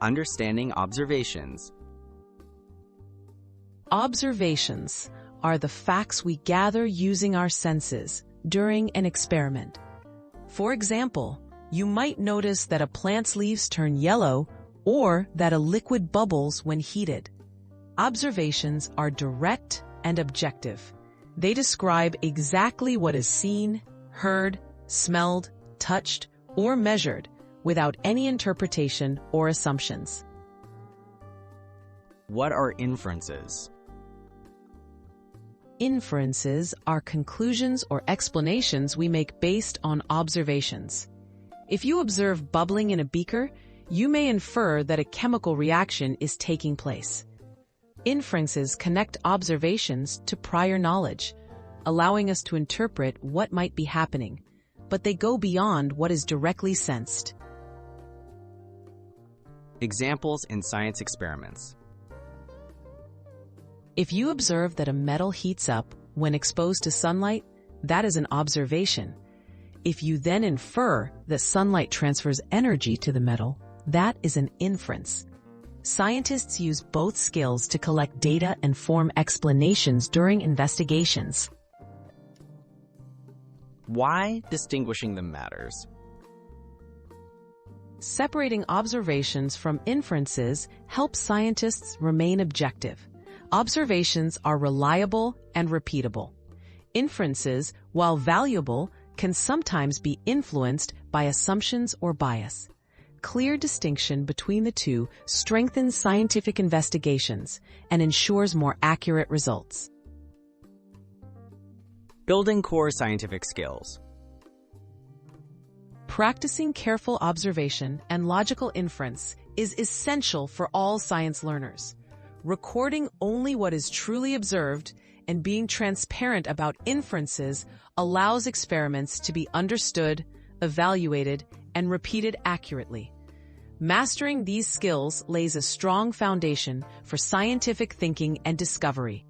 Understanding observations. Observations are the facts we gather using our senses during an experiment. For example, you might notice that a plant's leaves turn yellow or that a liquid bubbles when heated. Observations are direct and objective. They describe exactly what is seen, heard, smelled, touched, or measured without any interpretation or assumptions. What are inferences? Inferences are conclusions or explanations we make based on observations. If you observe bubbling in a beaker, you may infer that a chemical reaction is taking place. Inferences connect observations to prior knowledge, allowing us to interpret what might be happening, but they go beyond what is directly sensed. Examples in science experiments. If you observe that a metal heats up when exposed to sunlight, that is an observation. If you then infer that sunlight transfers energy to the metal, that is an inference. Scientists use both skills to collect data and form explanations during investigations. Why distinguishing them matters? Separating observations from inferences helps scientists remain objective. Observations are reliable and repeatable. Inferences, while valuable, can sometimes be influenced by assumptions or bias. Clear distinction between the two strengthens scientific investigations and ensures more accurate results. Building core scientific skills. Practicing careful observation and logical inference is essential for all science learners. Recording only what is truly observed and being transparent about inferences allows experiments to be understood, evaluated, and repeated accurately. Mastering these skills lays a strong foundation for scientific thinking and discovery.